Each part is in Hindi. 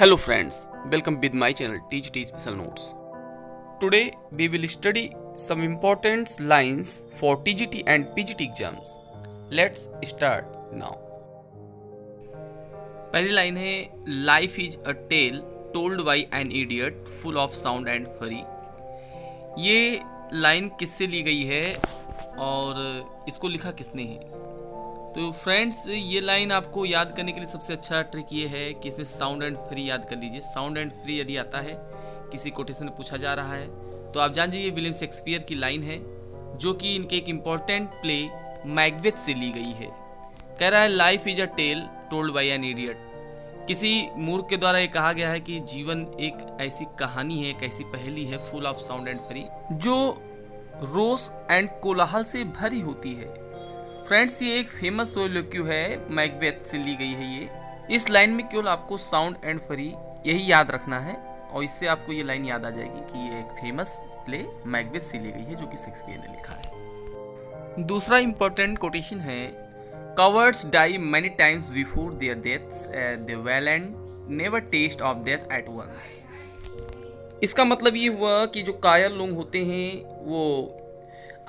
Hello friends, welcome with my channel TGT Special Notes. Today we will study some important lines for TGT and PGT exams. Let's start now. पहली लाइन है life is a tale told by an idiot full of sound and fury. ये लाइन किससे ली गई है और इसको लिखा किसने है? तो फ्रेंड्स, ये लाइन आपको याद करने के लिए सबसे अच्छा ट्रिक ये है कि इसमें साउंड एंड फ्री याद कर लीजिए। साउंड एंड फ्री यदि आता है, किसी कोटेशन में पूछा जा रहा है, तो आप जान जाइए विलियम शेक्सपियर की लाइन है, जो कि इनके एक इम्पॉर्टेंट प्ले मैकबेथ से ली गई है। कह रहा है life is a tale told by an idiot. किसी मूर्ख के द्वारा ये कहा गया है कि जीवन एक ऐसी कहानी है, एक ऐसी पहेली है full of sound and free, जो रोष एंड कोलाहल से भरी होती है। फ्रेंड्स, ये एक फेमस सोलोक्यू है, मैकबेथ से ली गई है ये। इस लाइन में केवल आपको साउंड एंड फ्री यही याद रखना है और इससे आपको ये लाइन याद आ जाएगी कि ये एक फेमस प्ले मैकबेथ से ली गई है, जो कि शेक्सपियर ने लिखा है। दूसरा इंपॉर्टेंट कोटेशन है cowards die many times before their deaths, the valiant never taste of death at once. इसका मतलब ये हुआ कि जो कायर लोग होते हैं वो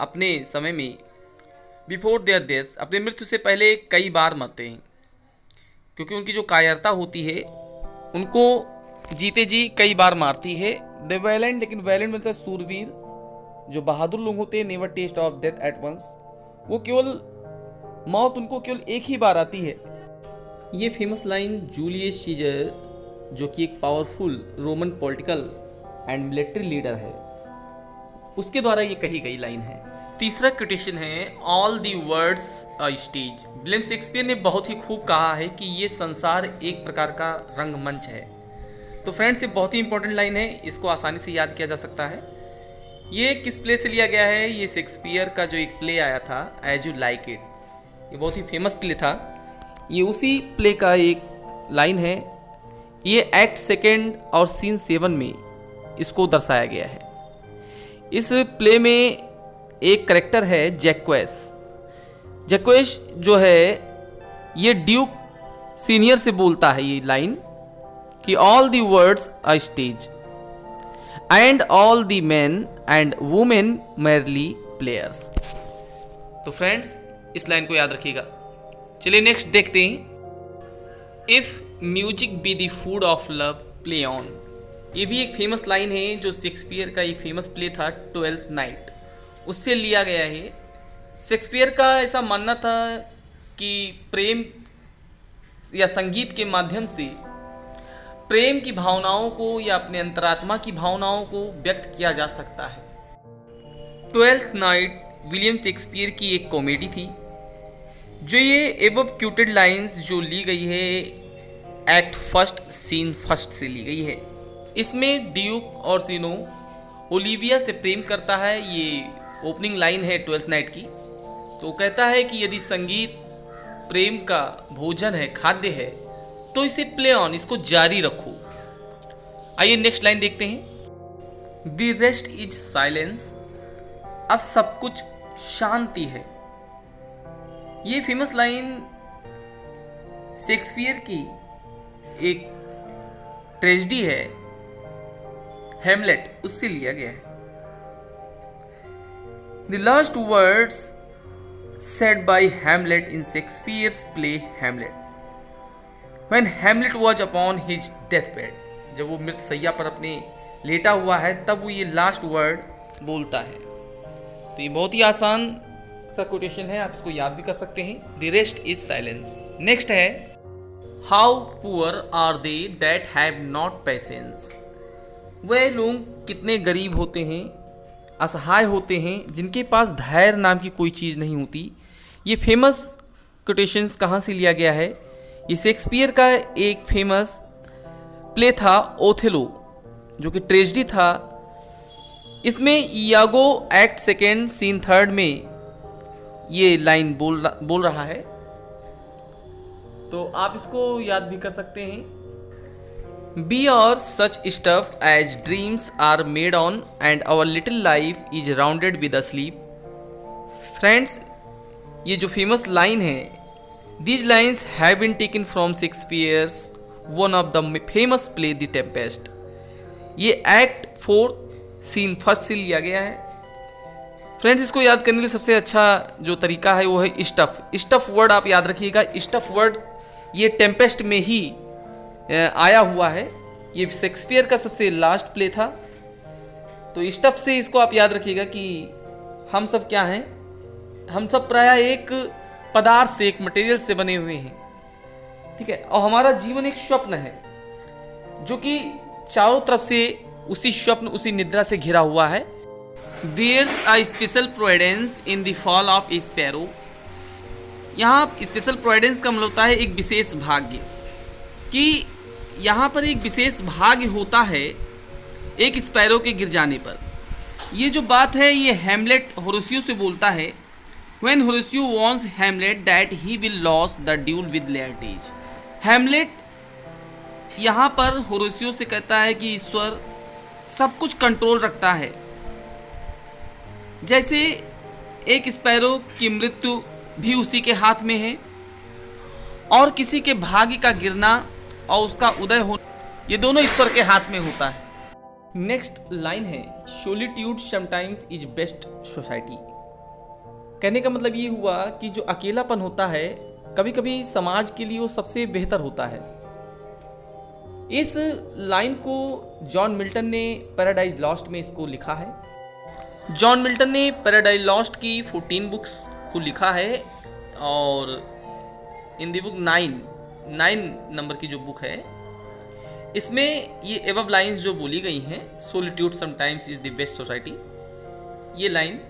अपने समय में बिफोर देयर डेथ, अपने मृत्यु से पहले कई बार मरते हैं, क्योंकि उनकी जो कायरता होती है उनको जीते जी कई बार मारती है। द वैलेंट, लेकिन वैलेंट मतलब सूरवीर, जो बहादुर लोग होते हैं, never taste of death at once, वो केवल मौत उनको केवल एक ही बार आती है। ये फेमस लाइन जूलियस सीजर, जो कि एक powerful Roman political and military leader है, उसके द्वारा ये कही गई लाइन है। तीसरा कोटेशन है all the words a stage. William Shakespeare ने बहुत ही खूब कहा है कि ये संसार एक प्रकार का रंगमंच है। तो फ्रेंड्स, ये बहुत ही इंपॉर्टेंट लाइन है, इसको आसानी से याद किया जा सकता है। ये किस प्ले से लिया गया है? ये शेक्सपियर का जो एक प्ले आया था एज यू लाइक इट, ये बहुत ही फेमस प्ले था। ये उसी प्ले का एक लाइन है। ये एक्ट सेकेंड और सीन 7 में इसको दर्शाया गया है। इस प्ले में एक करेक्टर है जैक्वेस। जैक्वेस जो है ये ड्यूक सीनियर से बोलता है ये लाइन कि all the words a stage and all the man and women merely players. तो फ्रेंड्स, इस लाइन को याद रखिएगा। चलिए नेक्स्ट देखते हैं। If music be the food of love play on. ये भी एक फेमस लाइन है, जो शेक्सपियर का एक फेमस प्ले था ट्वेल्थ नाइट, उससे लिया गया है। शेक्सपियर का ऐसा मानना था कि प्रेम या संगीत के माध्यम से प्रेम की भावनाओं को या अपने अंतरात्मा की भावनाओं को व्यक्त किया जा सकता है। ट्वेल्थ नाइट विलियम शेक्सपियर की एक कॉमेडी थी, जो ये एबव क्यूटेड लाइंस जो ली गई है एक्ट फर्स्ट सीन फर्स्ट से ली गई है। इसमें ड्यूक और सीनो ओलिविया से प्रेम करता है। ये ओपनिंग लाइन है ट्वेल्थ नाइट की। तो कहता है कि यदि संगीत प्रेम का भोजन है, खाद्य है, तो इसे प्ले ऑन, इसको जारी रखो। आइए नेक्स्ट लाइन देखते हैं। The rest is silence. अब सब कुछ शांति है। ये फेमस लाइन शेक्सपियर की एक ट्रेजेडी है हेमलेट, उससे लिया गया है। The last words said by Hamlet in Shakespeare's play Hamlet, when Hamlet was upon his deathbed, जब वो मृतशैया पर अपने लेटा हुआ है, तब वो ये लास्ट वर्ड बोलता है। तो ये बहुत ही आसान सा कोटेशन है, आप इसको याद भी कर सकते हैं। The rest is silence। Next है How poor are they that have not patience। वह लोग कितने गरीब होते हैं, असहाय होते हैं, जिनके पास धैर्य नाम की कोई चीज़ नहीं होती। ये फेमस कोटेशंस कहाँ से लिया गया है? ये शेक्सपियर का एक फेमस प्ले था ओथेलो, जो कि ट्रेजेडी था। इसमें इयागो एक्ट सेकेंड सीन 3 में ये लाइन बोल रहा है। तो आप इसको याद भी कर सकते हैं। Be or such stuff as dreams are made on and our little life is rounded with a sleep। Friends, ये जो फेमस लाइन है, these lines have been taken from Shakespeare's one of the famous play the Tempest. ये एक्ट 4 सीन 1 से लिया गया है। फ्रेंड्स, इसको याद करने के लिए सबसे अच्छा जो तरीका है वो है स्टफ। स्टफ वर्ड आप याद रखिएगा। स्टफ वर्ड ये टेम्पेस्ट में ही आया हुआ है। ये शेक्सपियर का सबसे लास्ट प्ले था। तो स्टफ से इसको आप याद रखिएगा कि हम सब क्या हैं, हम सब प्रायः एक पदार्थ से, एक मटेरियल से बने हुए हैं, ठीक है। और हमारा जीवन एक स्वप्न है जो कि चारों तरफ से उसी स्वप्न, उसी निद्रा से घिरा हुआ है। There's a special providence in the fall of a sparrow। यहाँ स्पेशल प्रोविडेंस का मतलब होता है एक विशेष भाग्य, कि यहाँ पर एक विशेष भाग्य होता है एक स्पैरो के गिर जाने पर। ये जो बात है ये हैमलेट होरेशियो से बोलता है। When Horatio warns Hamlet that he will lose the duel with Laertes। Hamlet यहाँ पर होरेशियो से कहता है कि ईश्वर सब कुछ कंट्रोल रखता है, जैसे एक स्पैरो की मृत्यु भी उसी के हाथ में है और किसी के भाग्य का गिरना और उसका उदय होना, ये दोनों ईश्वर के हाथ में होता है। नेक्स्ट लाइन है solitude sometimes is best society. कहने का मतलब ये हुआ कि जो अकेलापन होता है कभी कभी समाज के लिए वो सबसे बेहतर होता है। इस लाइन को जॉन मिल्टन ने पैराडाइज लॉस्ट में इसको लिखा है। जॉन मिल्टन ने पैराडाइज लॉस्ट की 14 बुक्स को लिखा है और इन दी बुक 9 नंबर की जो बुक है इसमें ये एबव लाइंस जो बोली गई हैं, solitude sometimes is the best society, ये लाइन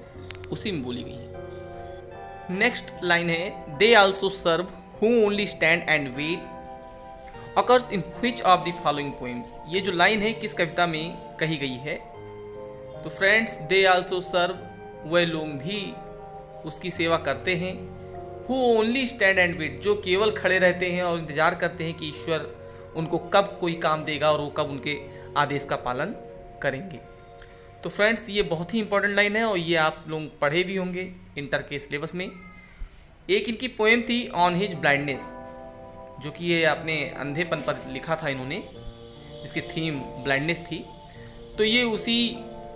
उसी में बोली गई है। नेक्स्ट लाइन है they also serve who only stand and wait occurs in which of the following poems. ये जो लाइन है किस कविता में कही गई है? तो फ्रेंड्स, दे आल्सो सर्व, वह लोग भी उसकी सेवा करते हैं। Who only stand and wait, जो केवल खड़े रहते हैं और इंतजार करते हैं कि ईश्वर उनको कब कोई काम देगा और वो कब उनके आदेश का पालन करेंगे। तो फ्रेंड्स, ये बहुत ही इंपॉर्टेंट लाइन है और ये आप लोग पढ़े भी होंगे इंटर के सिलेबस में। एक इनकी पोएम थी ऑन हिज ब्लाइंडनेस, जो कि ये अपने अंधेपन पर लिखा था इन्होंने, जिसकी थीम ब्लाइंडनेस थी। तो ये उसी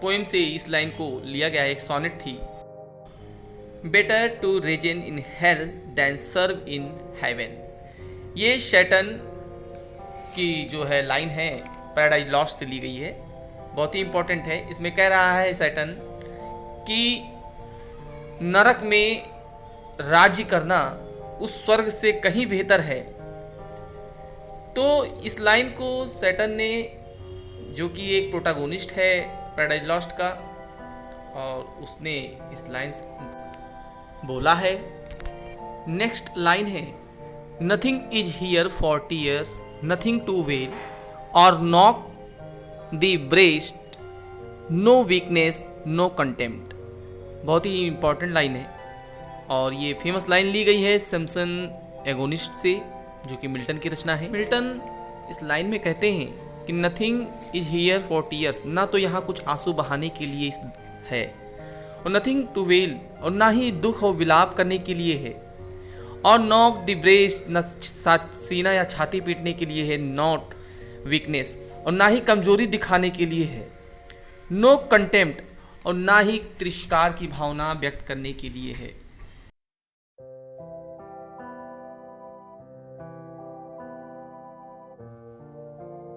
पोएम से इस लाइन को लिया गया है। एक सोनेट थी, better to reign in hell than serve in heaven. ये शैटन की जो है लाइन है पैराडाइज लॉस्ट से ली गई है, बहुत ही इंपॉर्टेंट है। इसमें कह रहा है शैटन कि नरक में राज्य करना उस स्वर्ग से कहीं बेहतर है। तो इस लाइन को शैटन ने, जो कि एक प्रोटैगोनिस्ट है पैराडाइज लॉस्ट का, और उसने इस लाइन बोला है। नेक्स्ट लाइन है nothing is here for tears, nothing to wail or knock the breast, no weakness no contempt. बहुत ही इंपॉर्टेंट लाइन है और ये फेमस लाइन ली गई है सिम्पसन एगोनिस्ट से, जो कि मिल्टन की रचना है। मिल्टन इस लाइन में कहते हैं कि nothing is here for tears, ना तो यहाँ कुछ आंसू बहाने के लिए है, और नथिंग टू वेल, और ना ही दुख और विलाप करने के लिए है, और नॉक द ब्रेस्ट, न सीना या छाती पीटने के लिए है, नॉट वीकनेस, और ना ही कमजोरी दिखाने के लिए है, नो कंटेम्प्ट, और ना ही तिरस्कार की भावना व्यक्त करने के लिए है।